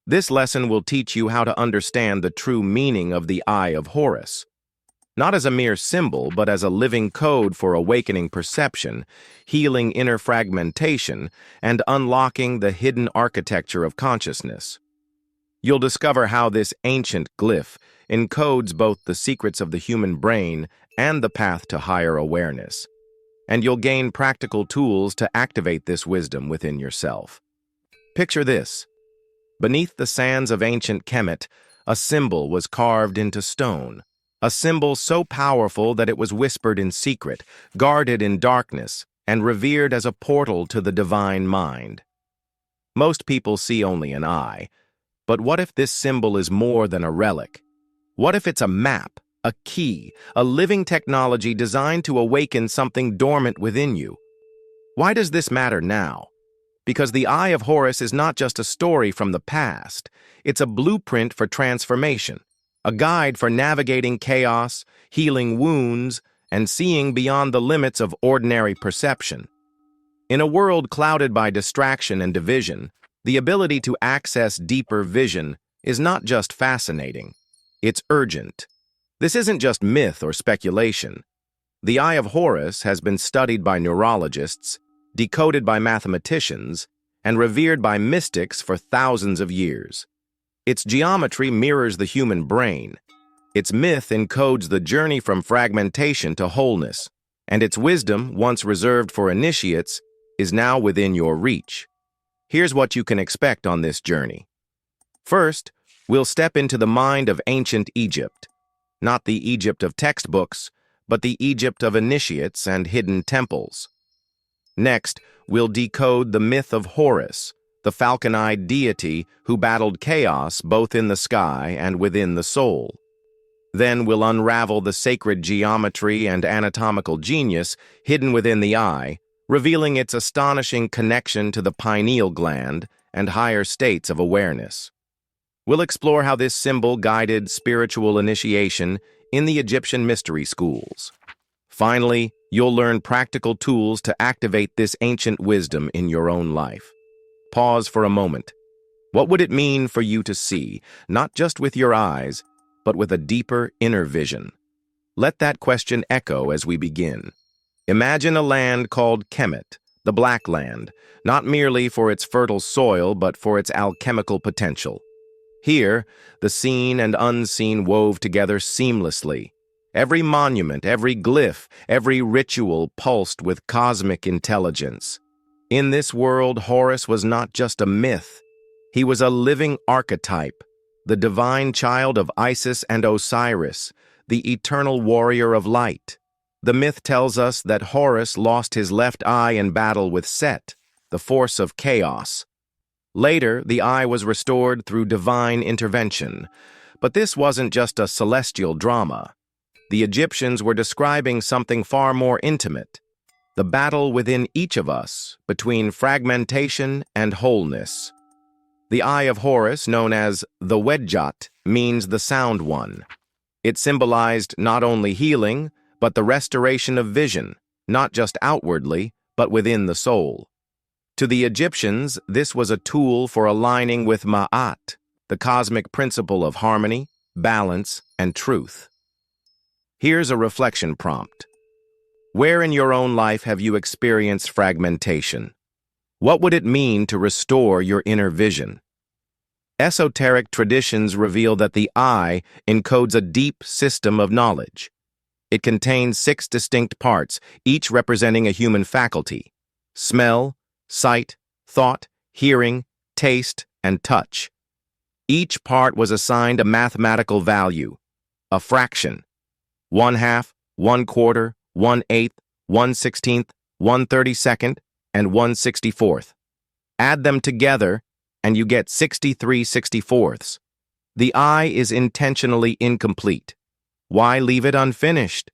This lesson will teach you how to understand the true meaning of the Eye of Horus, not as a mere symbol, but as a living code for awakening perception, healing inner fragmentation, and unlocking the hidden architecture of consciousness. You'll discover how this ancient glyph encodes both the secrets of the human brain and the path to higher awareness, and you'll gain practical tools to activate this wisdom within yourself. Picture this. Beneath the sands of ancient Kemet, a symbol was carved into stone, a symbol so powerful that it was whispered in secret, guarded in darkness, and revered as a portal to the divine mind. Most people see only an eye, but what if this symbol is more than a relic? What if it's a map, a key, a living technology designed to awaken something dormant within you? Why does this matter now? Because the Eye of Horus is not just a story from the past, it's a blueprint for transformation, a guide for navigating chaos, healing wounds, and seeing beyond the limits of ordinary perception. In a world clouded by distraction and division, the ability to access deeper vision is not just fascinating, it's urgent. This isn't just myth or speculation. The Eye of Horus has been studied by neurologists, decoded by mathematicians, and revered by mystics for thousands of years. Its geometry mirrors the human brain. Its myth encodes the journey from fragmentation to wholeness, and its wisdom, once reserved for initiates, is now within your reach. Here's what you can expect on this journey. First, we'll step into the mind of ancient Egypt, not the Egypt of textbooks, but the Egypt of initiates and hidden temples. Next, we'll decode the myth of Horus, the falcon-eyed deity who battled chaos both in the sky and within the soul. Then we'll unravel the sacred geometry and anatomical genius hidden within the eye, revealing its astonishing connection to the pineal gland and higher states of awareness. We'll explore how this symbol guided spiritual initiation in the Egyptian mystery schools. Finally, you'll learn practical tools to activate this ancient wisdom in your own life. Pause for a moment. What would it mean for you to see, not just with your eyes, but with a deeper inner vision? Let that question echo as we begin. Imagine a land called Kemet, the Black Land, not merely for its fertile soil, but for its alchemical potential. Here, the seen and unseen wove together seamlessly. Every monument, every glyph, every ritual pulsed with cosmic intelligence. In this world, Horus was not just a myth. He was a living archetype, the divine child of Isis and Osiris, the eternal warrior of light. The myth tells us that Horus lost his left eye in battle with Set, the force of chaos. Later, the eye was restored through divine intervention. But this wasn't just a celestial drama. The Egyptians were describing something far more intimate, the battle within each of us between fragmentation and wholeness. The Eye of Horus, known as the Wedjat, means the sound one. It symbolized not only healing, but the restoration of vision, not just outwardly, but within the soul. To the Egyptians, this was a tool for aligning with Ma'at, the cosmic principle of harmony, balance, and truth. Here's a reflection prompt. Where in your own life have you experienced fragmentation? What would it mean to restore your inner vision? Esoteric traditions reveal that the eye encodes a deep system of knowledge. It contains 6 distinct parts, each representing a human faculty: smell, sight, thought, hearing, taste, and touch. Each part was assigned a mathematical value, a fraction: 1/2, 1/4, 1/8, 1/16, 1/32, and 1/64. Add them together, and you get 63/64. The eye is intentionally incomplete. Why leave it unfinished?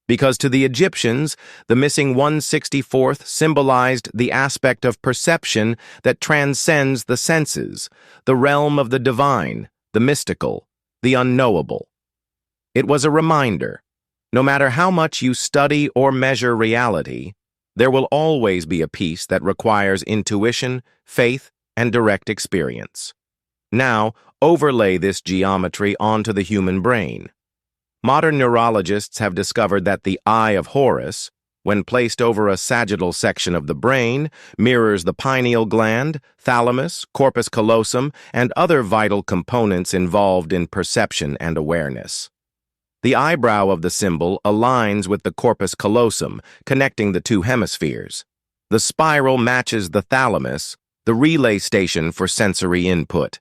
Because to the Egyptians, the missing 1/64 symbolized the aspect of perception that transcends the senses, the realm of the divine, the mystical, the unknowable. It was a reminder. No matter how much you study or measure reality, there will always be a piece that requires intuition, faith, and direct experience. Now, overlay this geometry onto the human brain. Modern neurologists have discovered that the Eye of Horus, when placed over a sagittal section of the brain, mirrors the pineal gland, thalamus, corpus callosum, and other vital components involved in perception and awareness. The eyebrow of the symbol aligns with the corpus callosum, connecting the two hemispheres. The spiral matches the thalamus, the relay station for sensory input.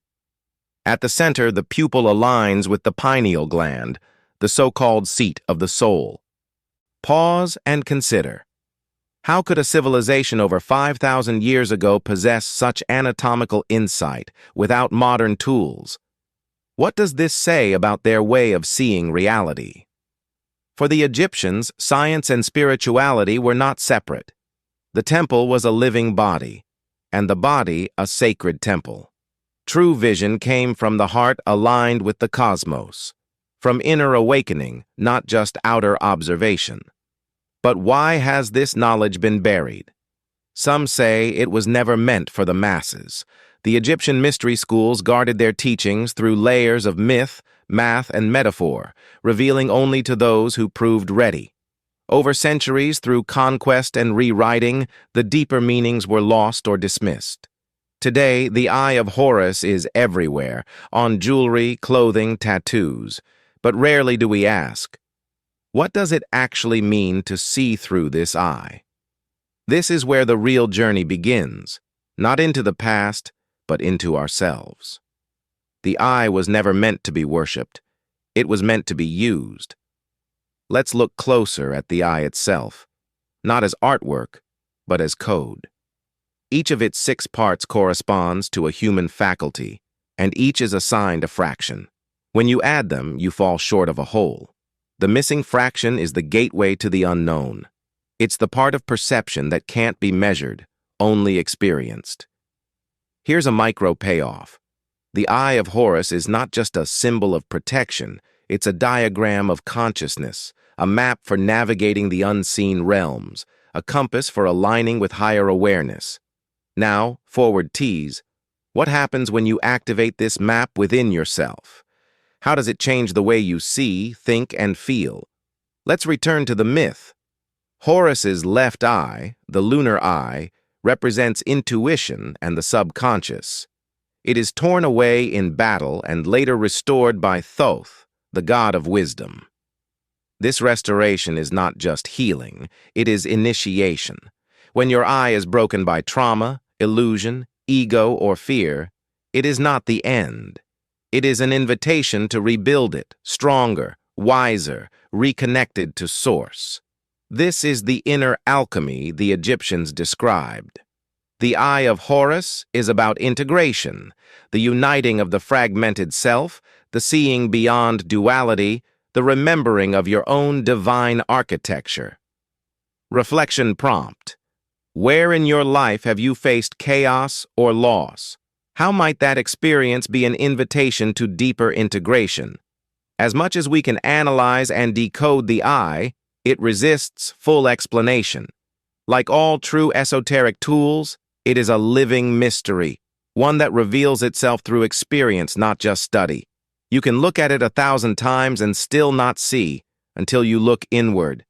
At the center, the pupil aligns with the pineal gland, the so-called seat of the soul. Pause and consider. How could a civilization over 5,000 years ago possess such anatomical insight without modern tools? What does this say about their way of seeing reality? For the Egyptians, science and spirituality were not separate. The temple was a living body, and the body a sacred temple. True vision came from the heart aligned with the cosmos, from inner awakening, not just outer observation. But why has this knowledge been buried? Some say it was never meant for the masses. The Egyptian mystery schools guarded their teachings through layers of myth, math, and metaphor, revealing only to those who proved ready. Over centuries, through conquest and rewriting, the deeper meanings were lost or dismissed. Today, the Eye of Horus is everywhere, on jewelry, clothing, tattoos. But rarely do we ask, what does it actually mean to see through this eye? This is where the real journey begins, not into the past, but into ourselves. The eye was never meant to be worshipped. It was meant to be used. Let's look closer at the eye itself, not as artwork, but as code. Each of its 6 parts corresponds to a human faculty, and each is assigned a fraction. When you add them, you fall short of a whole. The missing fraction is the gateway to the unknown. It's the part of perception that can't be measured, only experienced. Here's a micro payoff. The Eye of Horus is not just a symbol of protection, it's a diagram of consciousness, a map for navigating the unseen realms, a compass for aligning with higher awareness. Now, forward tease, what happens when you activate this map within yourself? How does it change the way you see, think, and feel? Let's return to the myth. Horus's left eye, the lunar eye, represents intuition and the subconscious. It is torn away in battle and later restored by Thoth, the god of wisdom. This restoration is not just healing, it is initiation. When your eye is broken by trauma, illusion, ego, or fear, it is not the end. It is an invitation to rebuild it, stronger, wiser, reconnected to source. This is the inner alchemy the Egyptians described. The Eye of Horus is about integration, the uniting of the fragmented self, the seeing beyond duality, the remembering of your own divine architecture. Reflection prompt. Where in your life have you faced chaos or loss? How might that experience be an invitation to deeper integration? As much as we can analyze and decode the eye, it resists full explanation. Like all true esoteric tools, it is a living mystery, one that reveals itself through experience, not just study. You can look at it 1,000 times and still not see, until you look inward.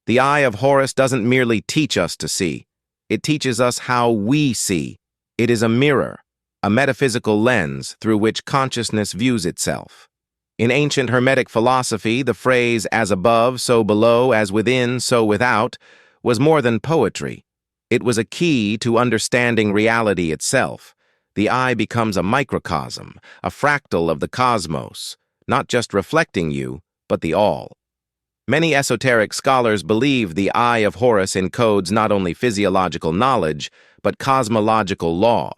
The Eye of Horus doesn't merely teach us to see. It teaches us how we see. It is a mirror, a metaphysical lens through which consciousness views itself. In ancient Hermetic philosophy, the phrase, as above, so below, as within, so without, was more than poetry. It was a key to understanding reality itself. The eye becomes a microcosm, a fractal of the cosmos, not just reflecting you, but the all. Many esoteric scholars believe the Eye of Horus encodes not only physiological knowledge, but cosmological law.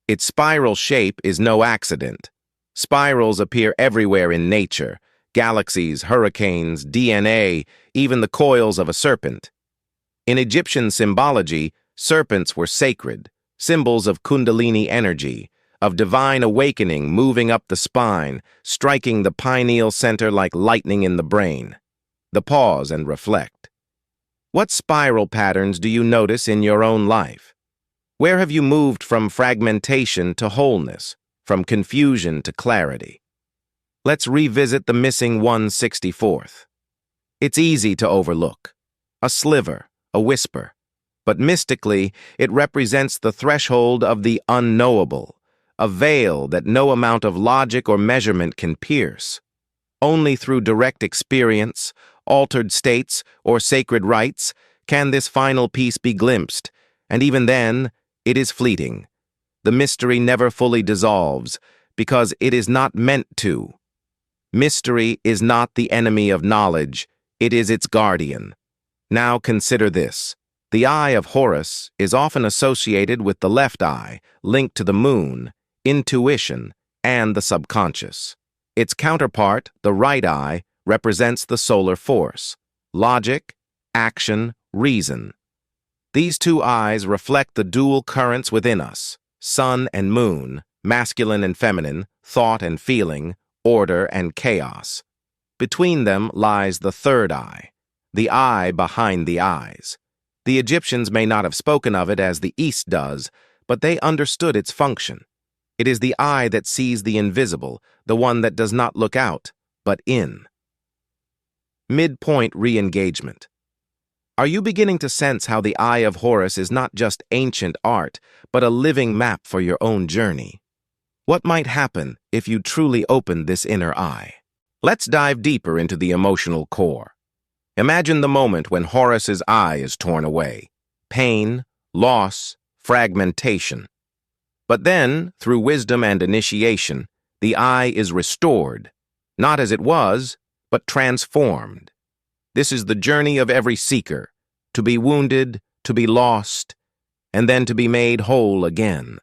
Its spiral shape is no accident. Spirals appear everywhere in nature: galaxies, hurricanes, DNA, even the coils of a serpent. In Egyptian symbology, serpents were sacred, symbols of kundalini energy, of divine awakening moving up the spine, striking the pineal center like lightning in the brain. The pause and reflect. What spiral patterns do you notice in your own life? Where have you moved from fragmentation to wholeness, from confusion to clarity. Let's revisit the missing 1/64th. It's easy to overlook. A sliver, a whisper. But mystically, it represents the threshold of the unknowable, a veil that no amount of logic or measurement can pierce. Only through direct experience, altered states, or sacred rites can this final piece be glimpsed, and even then, it is fleeting. The mystery never fully dissolves, because it is not meant to. Mystery is not the enemy of knowledge, it is its guardian. Now consider this. The Eye of Horus is often associated with the left eye, linked to the moon, intuition, and the subconscious. Its counterpart, the right eye, represents the solar force, logic, action, reason. These two eyes reflect the dual currents within us, sun and moon, masculine and feminine, thought and feeling, order and chaos. Between them lies the third eye, the eye behind the eyes. The Egyptians may not have spoken of it as the East does, but they understood its function. It is the eye that sees the invisible, the one that does not look out, but in. Midpoint re-engagement. Are you beginning to sense how the Eye of Horus is not just ancient art, but a living map for your own journey? What might happen if you truly opened this inner eye? Let's dive deeper into the emotional core. Imagine the moment when Horus's eye is torn away. Pain, loss, fragmentation. But then, through wisdom and initiation, the eye is restored, not as it was, but transformed. This is the journey of every seeker, to be wounded, to be lost, and then to be made whole again.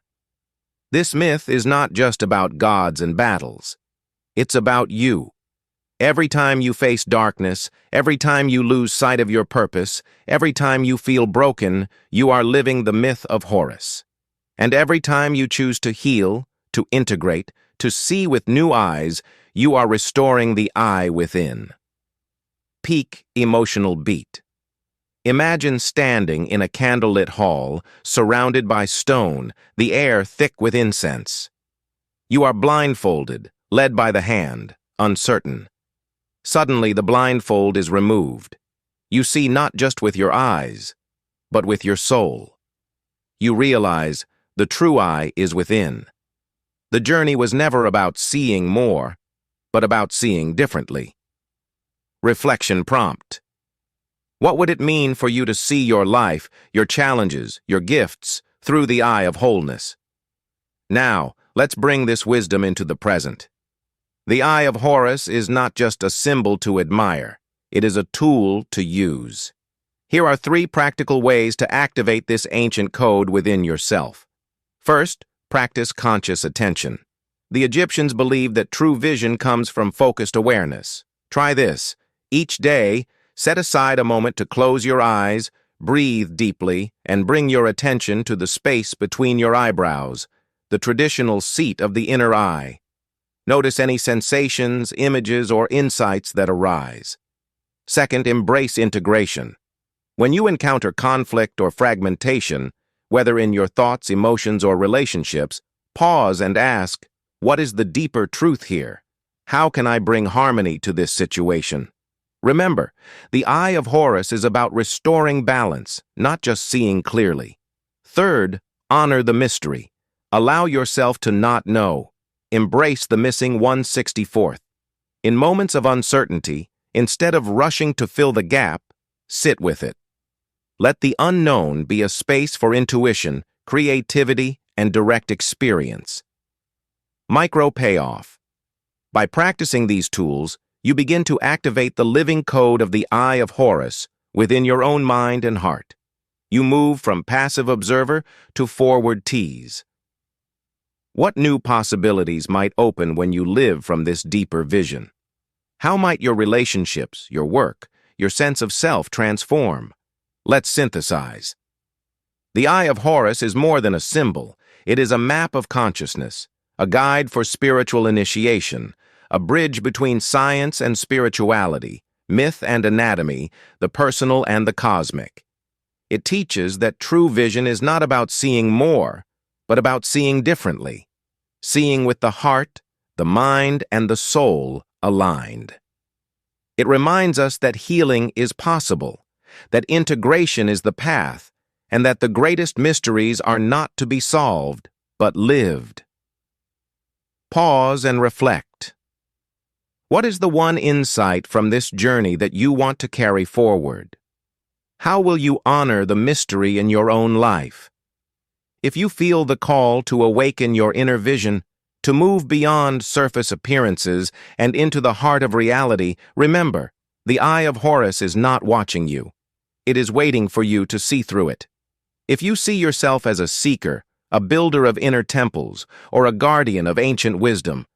This myth is not just about gods and battles. It's about you. Every time you face darkness, every time you lose sight of your purpose, every time you feel broken, you are living the myth of Horus. And every time you choose to heal, to integrate, to see with new eyes, you are restoring the eye within. Peak emotional beat. Imagine standing in a candlelit hall, surrounded by stone, the air thick with incense. You are blindfolded, led by the hand, uncertain. Suddenly, the blindfold is removed. You see not just with your eyes, but with your soul. You realize the true eye is within. The journey was never about seeing more, but about seeing differently. Reflection prompt. What would it mean for you to see your life, your challenges, your gifts, through the eye of wholeness? Now, let's bring this wisdom into the present. The Eye of Horus is not just a symbol to admire, it is a tool to use. Here are 3 practical ways to activate this ancient code within yourself. First, practice conscious attention. The Egyptians believed that true vision comes from focused awareness. Try this. Each day, set aside a moment to close your eyes, breathe deeply, and bring your attention to the space between your eyebrows, the traditional seat of the inner eye. Notice any sensations, images, or insights that arise. Second, embrace integration. When you encounter conflict or fragmentation, whether in your thoughts, emotions, or relationships, pause and ask, what is the deeper truth here? How can I bring harmony to this situation? Remember, the Eye of Horus is about restoring balance, not just seeing clearly. Third, honor the mystery. Allow yourself to not know. Embrace the missing 1/64th. In moments of uncertainty, instead of rushing to fill the gap, sit with it. Let the unknown be a space for intuition, creativity, and direct experience. Micro payoff. By practicing these tools, you begin to activate the living code of the Eye of Horus within your own mind and heart. You move from passive observer to forward tease. What new possibilities might open when you live from this deeper vision? How might your relationships, your work, your sense of self transform? Let's synthesize. The Eye of Horus is more than a symbol. It is a map of consciousness, a guide for spiritual initiation, a bridge between science and spirituality, myth and anatomy, the personal and the cosmic. It teaches that true vision is not about seeing more, but about seeing differently. seeing with the heart, the mind, and the soul aligned. It reminds us that healing is possible, that integration is the path, and that the greatest mysteries are not to be solved, but lived. Pause and reflect. What is the one insight from this journey that you want to carry forward? How will you honor the mystery in your own life? If you feel the call to awaken your inner vision, to move beyond surface appearances and into the heart of reality, remember, the Eye of Horus is not watching you. It is waiting for you to see through it. If you see yourself as a seeker, a builder of inner temples, or a guardian of ancient wisdom,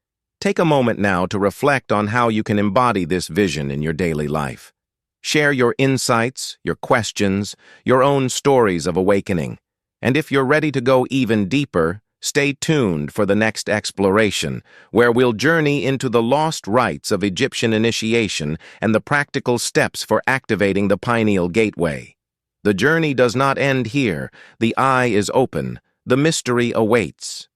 take a moment now to reflect on how you can embody this vision in your daily life. Share your insights, your questions, your own stories of awakening. And if you're ready to go even deeper, stay tuned for the next exploration, where we'll journey into the lost rites of Egyptian initiation and the practical steps for activating the pineal gateway. The journey does not end here. The eye is open. The mystery awaits.